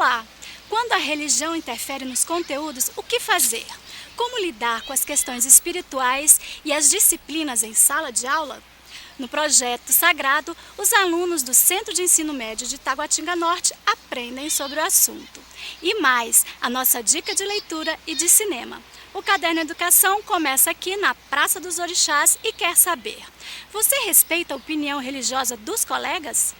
Olá! Quando a religião interfere nos conteúdos, o que fazer? Como lidar com as questões espirituais e as disciplinas em sala de aula? No projeto Sagrado, os alunos do Centro de Ensino Médio de Taguatinga Norte aprendem sobre o assunto. E mais, a nossa dica de leitura e de cinema. O Caderno Educação começa aqui na Praça dos Orixás e quer saber: você respeita a opinião religiosa dos colegas?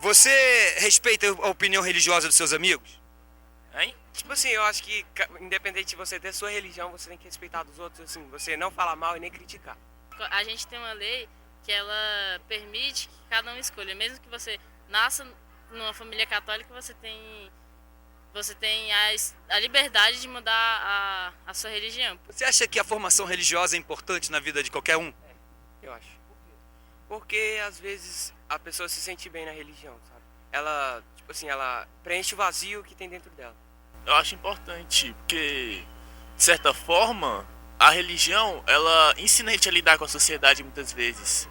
Você respeita a opinião religiosa dos seus amigos? Hein? Tipo assim, eu acho que independente de você ter sua religião, você tem que respeitar dos outros, assim, você não falar mal e nem criticar. A gente tem uma lei que ela permite que cada um escolha, mesmo que você nasça numa família católica, você tem a liberdade de mudar a sua religião. Você acha que a formação religiosa é importante na vida de qualquer um? Eu acho. Porque às vezes a pessoa se sente bem na religião, sabe? Ela, tipo assim, ela preenche o vazio que tem dentro dela. Eu acho importante, porque, de certa forma, a religião, ela ensina a gente a lidar com a sociedade muitas vezes.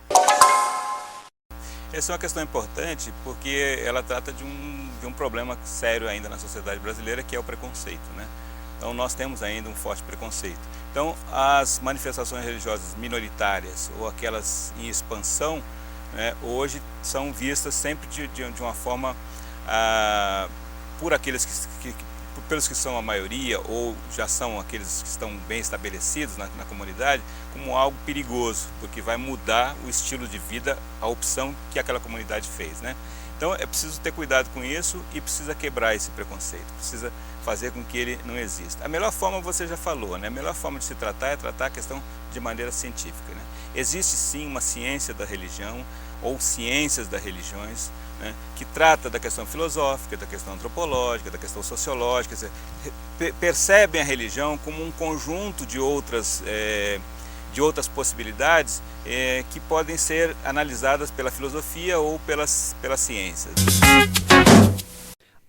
Essa é uma questão importante porque ela trata de um problema sério ainda na sociedade brasileira, que é o preconceito, né? Então nós temos ainda um forte preconceito. Então as manifestações religiosas minoritárias ou aquelas em expansão, né, hoje são vistas sempre de uma forma por aqueles pelos que são a maioria ou já são aqueles que estão bem estabelecidos na comunidade, como algo perigoso, porque vai mudar o estilo de vida, a opção que aquela comunidade fez, né? Então é preciso ter cuidado com isso e precisa quebrar esse preconceito, precisa fazer com que ele não exista. A melhor forma, você já falou, né? A melhor forma de se tratar é tratar a questão de maneira científica, né? Existe sim uma ciência da religião ou ciências das religiões, né, que trata da questão filosófica, da questão antropológica, da questão sociológica, percebem a religião como um conjunto de outras possibilidades que podem ser analisadas pela filosofia ou pelas ciências.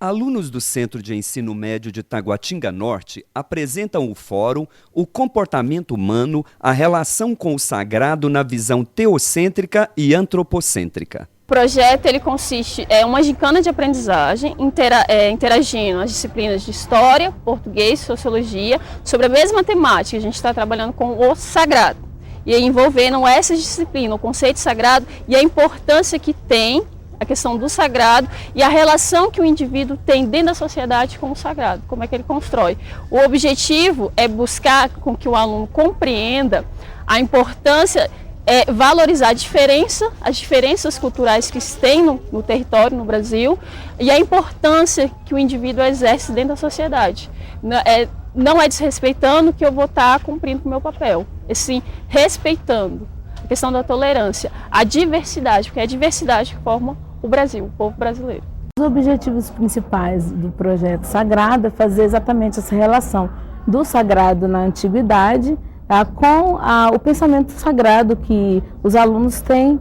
Alunos do Centro de Ensino Médio de Taguatinga Norte apresentam o fórum O Comportamento Humano, a relação com o sagrado na visão teocêntrica e antropocêntrica. O projeto consiste em uma gincana de aprendizagem, interagindo as disciplinas de História, Português e Sociologia, sobre a mesma temática. A gente está trabalhando com o sagrado, e envolvendo essas disciplinas, o conceito sagrado e a importância que tem a questão do sagrado e a relação que o indivíduo tem dentro da sociedade com o sagrado, como é que ele constrói. O objetivo é buscar com que o aluno compreenda a importância, valorizar as diferenças culturais que tem no território, no Brasil, e a importância que o indivíduo exerce dentro da sociedade. Não é desrespeitando que eu vou estar cumprindo o meu papel, e sim respeitando a questão da tolerância, a diversidade, porque é a diversidade que forma o Brasil, o povo brasileiro. Os objetivos principais do projeto Sagrado é fazer exatamente essa relação do sagrado na antiguidade com o pensamento sagrado que os alunos têm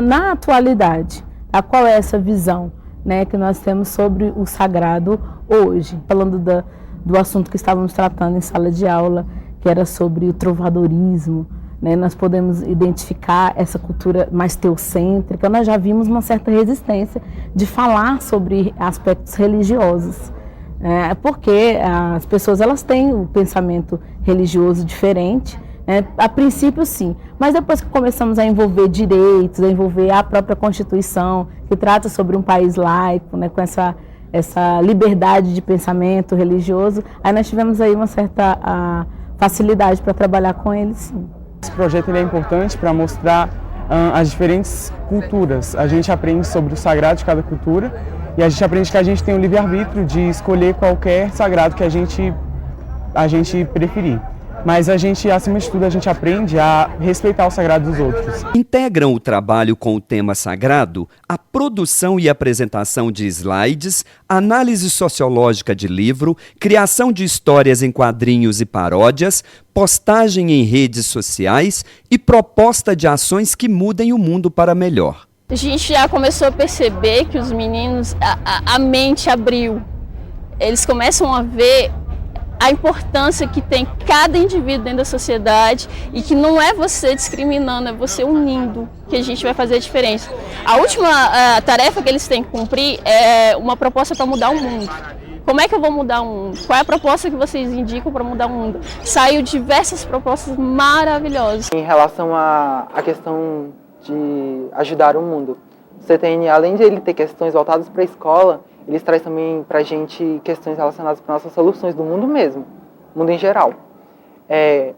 na atualidade. Qual é essa visão, né, que nós temos sobre o sagrado hoje? Falando do assunto que estávamos tratando em sala de aula, que era sobre o trovadorismo, né, nós podemos identificar essa cultura mais teocêntrica. Nós já vimos uma certa resistência de falar sobre aspectos religiosos, porque as pessoas elas têm um pensamento religioso diferente, a princípio sim, mas depois que começamos a envolver direitos, a envolver a própria Constituição, que trata sobre um país laico, né, com essa liberdade de pensamento religioso, aí nós tivemos aí uma certa facilidade para trabalhar com eles, sim. Esse projeto é importante para mostrar as diferentes culturas. A gente aprende sobre o sagrado de cada cultura e a gente aprende que a gente tem o livre-arbítrio de escolher qualquer sagrado que a gente preferir. Mas a gente, acima de tudo, a gente aprende a respeitar o sagrado dos outros. Integram o trabalho com o tema sagrado a produção e apresentação de slides, análise sociológica de livro, criação de histórias em quadrinhos e paródias, postagem em redes sociais e proposta de ações que mudem o mundo para melhor. A gente já começou a perceber que os meninos, a mente abriu. Eles começam a ver a importância que tem cada indivíduo dentro da sociedade e que não é você discriminando, é você unindo que a gente vai fazer a diferença. A última tarefa que eles têm que cumprir é uma proposta para mudar o mundo. Como é que eu vou mudar o mundo? Qual é a proposta que vocês indicam para mudar o mundo? Saiu diversas propostas maravilhosas. Em relação à questão de ajudar o mundo, o CTN, além de ele ter questões voltadas para a escola, eles trazem também para a gente questões relacionadas para nossas soluções do mundo mesmo, mundo em geral.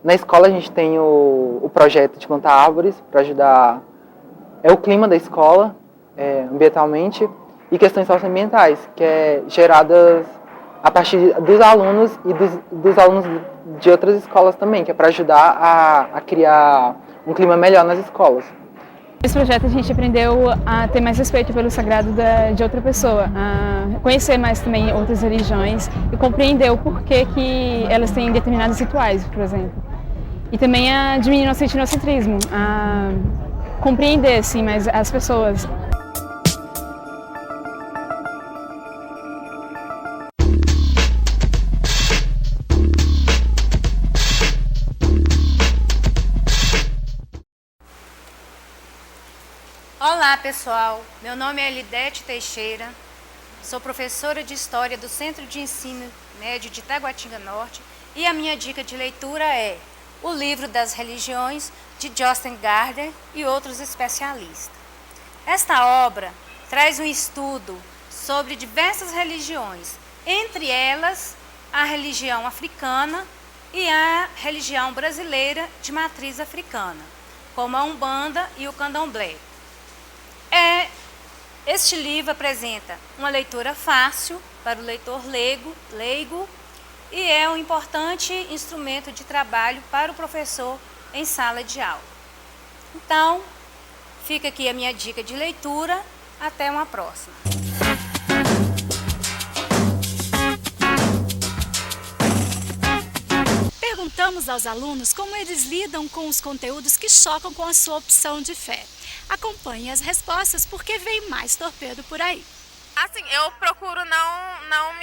Na escola a gente tem o projeto de plantar árvores para ajudar o clima da escola, ambientalmente, e questões socioambientais, que é geradas a partir dos alunos e dos alunos de outras escolas também, que é para ajudar a criar um clima melhor nas escolas. Nesse projeto a gente aprendeu a ter mais respeito pelo sagrado de outra pessoa, a conhecer mais também outras religiões e compreender o porquê que elas têm determinados rituais, por exemplo. E também a diminuir nosso etnocentrismo, a compreender assim, mais as pessoas. Olá pessoal, meu nome é Elidete Teixeira, sou professora de História do Centro de Ensino Médio de Taguatinga Norte e a minha dica de leitura é O Livro das Religiões, de Justin Gardner e outros especialistas. Esta obra traz um estudo sobre diversas religiões, entre elas a religião africana e a religião brasileira de matriz africana, como a Umbanda e o Candomblé. Este livro apresenta uma leitura fácil para o leitor leigo e é um importante instrumento de trabalho para o professor em sala de aula. Então, fica aqui a minha dica de leitura. Até uma próxima. Perguntamos aos alunos como eles lidam com os conteúdos que chocam com a sua opção de fé. Acompanhe as respostas porque vem mais torpedo por aí. Assim, eu procuro não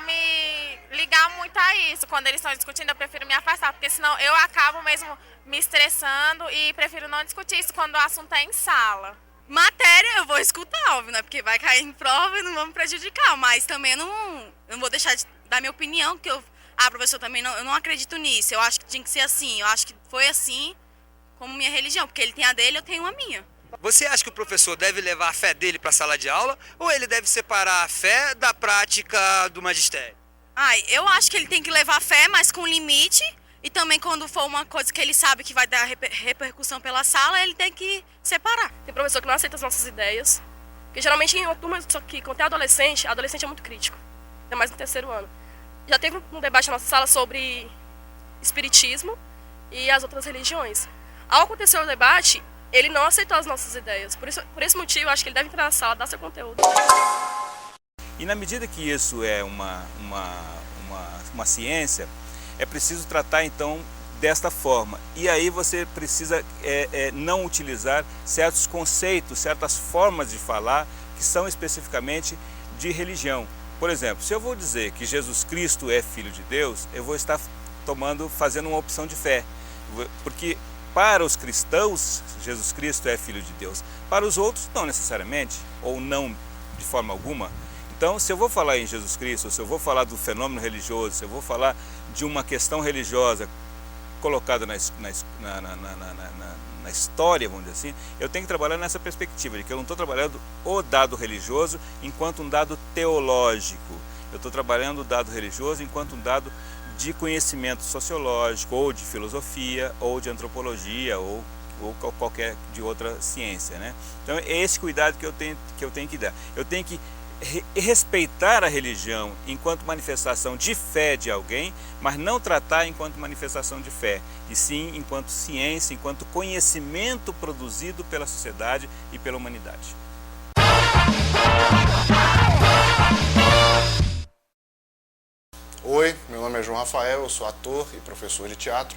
me ligar muito a isso. Quando eles estão discutindo, eu prefiro me afastar, porque senão eu acabo mesmo me estressando e prefiro não discutir isso quando o assunto é em sala. Matéria eu vou escutar, óbvio, né? Porque vai cair em prova e não vão me prejudicar, mas também eu não vou deixar de dar minha opinião, porque professor, também eu não acredito nisso. Eu acho que tinha que ser assim, eu acho que foi assim como minha religião, porque ele tem a dele, eu tenho a minha. Você acha que o professor deve levar a fé dele para a sala de aula ou ele deve separar a fé da prática do magistério? Eu acho que ele tem que levar a fé, mas com limite, e também quando for uma coisa que ele sabe que vai dar repercussão pela sala, ele tem que separar. Tem professor que não aceita as nossas ideias, porque geralmente em uma turma que quando tem adolescente é muito crítico, ainda mais no terceiro ano. Já teve um debate na nossa sala sobre espiritismo e as outras religiões. Ao acontecer o debate, ele não aceitou as nossas ideias. Por esse motivo, eu acho que ele deve entrar na sala, dar seu conteúdo. E na medida que isso é uma ciência, é preciso tratar então desta forma. E aí você precisa não utilizar certos conceitos, certas formas de falar que são especificamente de religião. Por exemplo, se eu vou dizer que Jesus Cristo é Filho de Deus, eu vou estar fazendo uma opção de fé. Porque para os cristãos, Jesus Cristo é Filho de Deus. Para os outros, não necessariamente, ou não de forma alguma. Então, se eu vou falar em Jesus Cristo, se eu vou falar do fenômeno religioso, se eu vou falar de uma questão religiosa colocada na história, vamos dizer assim, eu tenho que trabalhar nessa perspectiva, de que eu não estou trabalhando o dado religioso enquanto um dado teológico. Eu estou trabalhando o dado religioso enquanto um dado de conhecimento sociológico, ou de filosofia, ou de antropologia, ou qualquer de outra ciência, né? Então é esse cuidado que eu tenho que dar. Eu tenho que respeitar a religião enquanto manifestação de fé de alguém, mas não tratar enquanto manifestação de fé, e sim enquanto ciência, enquanto conhecimento produzido pela sociedade e pela humanidade. Oi, meu nome é João Rafael, eu sou ator e professor de teatro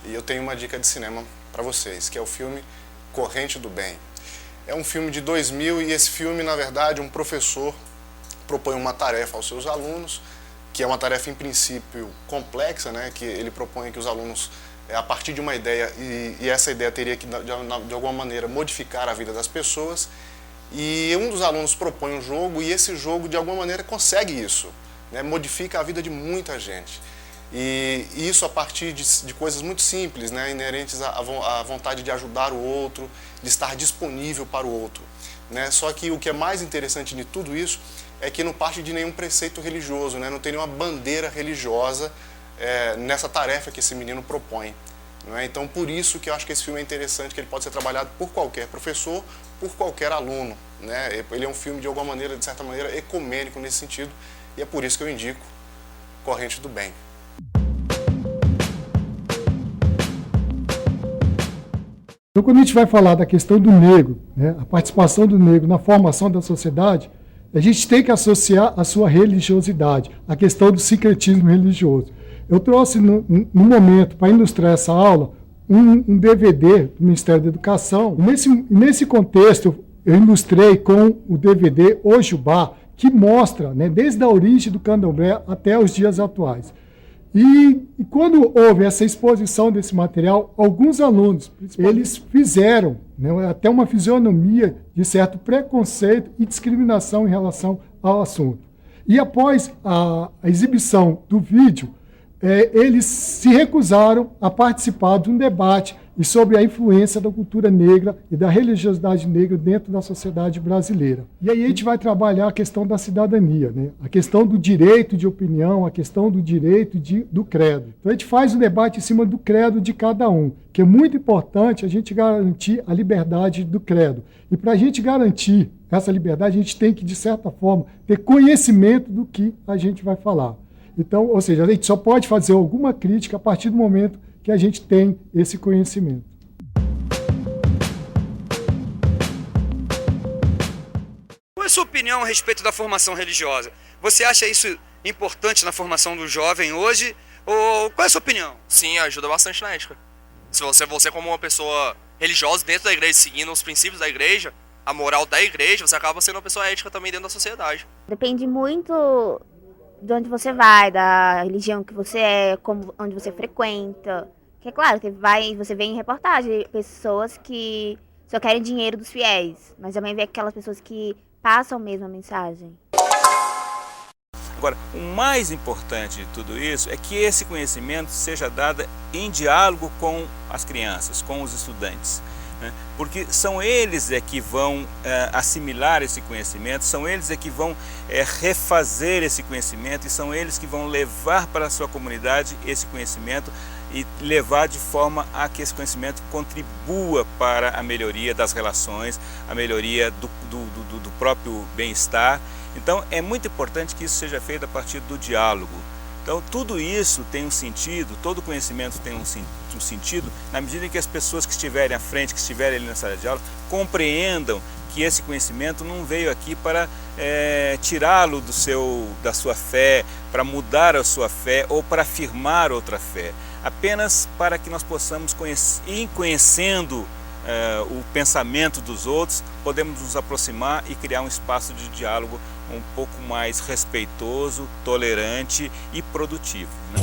e eu tenho uma dica de cinema para vocês, que é o filme Corrente do Bem. É um filme de 2000 e esse filme, na verdade, um professor propõe uma tarefa aos seus alunos, que é uma tarefa, em princípio, complexa, né? Que ele propõe que os alunos, a partir de uma ideia, e essa ideia teria que, de alguma maneira, modificar a vida das pessoas, e um dos alunos propõe um jogo, e esse jogo, de alguma maneira, consegue isso, né? Modifica a vida de muita gente. E isso a partir de coisas muito simples, né? Inerentes à vontade de ajudar o outro, de estar disponível para o outro, né? Só que o que é mais interessante de tudo isso é que não parte de nenhum preceito religioso, né? Não tem nenhuma bandeira religiosa nessa tarefa que esse menino propõe, não é? Então, por isso que eu acho que esse filme é interessante, que ele pode ser trabalhado por qualquer professor, por qualquer aluno, né? Ele é um filme, de alguma maneira, de certa maneira, ecumênico nesse sentido, e é por isso que eu indico Corrente do Bem. Então, quando a gente vai falar da questão do negro, né, a participação do negro na formação da sociedade, a gente tem que associar a sua religiosidade, a questão do sincretismo religioso. Eu trouxe, no momento, para ilustrar essa aula, um DVD do Ministério da Educação. Nesse contexto, eu ilustrei com o DVD Ojubá, que mostra, né, desde a origem do candomblé até os dias atuais. E quando houve essa exposição desse material, alguns alunos, eles fizeram, né, até uma fisionomia de certo preconceito e discriminação em relação ao assunto. E após a exibição do vídeo, eles se recusaram a participar de um debate sobre a influência da cultura negra e da religiosidade negra dentro da sociedade brasileira. E aí a gente vai trabalhar a questão da cidadania, né? A questão do direito de opinião, a questão do direito do credo. Então a gente faz um debate em cima do credo de cada um, que é muito importante a gente garantir a liberdade do credo. E para a gente garantir essa liberdade, a gente tem que, de certa forma, ter conhecimento do que a gente vai falar. Então, ou seja, a gente só pode fazer alguma crítica a partir do momento que a gente tem esse conhecimento. Qual é a sua opinião a respeito da formação religiosa? Você acha isso importante na formação do jovem hoje? Ou qual é a sua opinião? Sim, ajuda bastante na ética. Se você como uma pessoa religiosa dentro da igreja, seguindo os princípios da igreja, a moral da igreja, você acaba sendo uma pessoa ética também dentro da sociedade. Depende muito de onde você vai, da religião que você é, onde você frequenta. Que é claro que você vê em reportagem pessoas que só querem dinheiro dos fiéis, mas também vê aquelas pessoas que passam mesmo a mensagem. Agora, o mais importante de tudo isso é que esse conhecimento seja dado em diálogo com as crianças, com os estudantes, né? Porque são eles que vão assimilar esse conhecimento, são eles que vão refazer esse conhecimento e são eles que vão levar para a sua comunidade esse conhecimento e levar de forma a que esse conhecimento contribua para a melhoria das relações, a melhoria do próprio bem-estar. Então é muito importante que isso seja feito a partir do diálogo. Então tudo isso tem um sentido, todo conhecimento tem um sentido na medida em que as pessoas que estiverem à frente, que estiverem ali na sala de aula, compreendam que esse conhecimento não veio aqui para tirá-lo da sua fé, para mudar a sua fé ou para afirmar outra fé, apenas para que nós possamos ir conhecendo o pensamento dos outros, podemos nos aproximar e criar um espaço de diálogo um pouco mais respeitoso, tolerante e produtivo, né?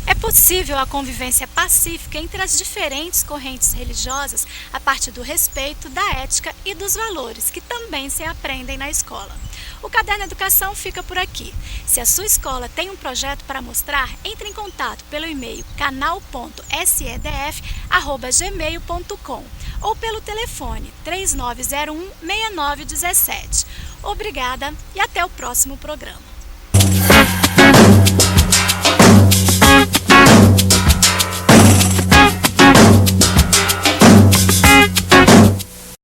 É possível a convivência pacífica entre as diferentes correntes religiosas a partir do respeito, da ética e dos valores, que também se aprendem na escola. O Caderno Educação fica por aqui. Se a sua escola tem um projeto para mostrar, entre em contato pelo e-mail canal.sedf@gmail.com ou pelo telefone 3901-6917. Obrigada e até o próximo programa.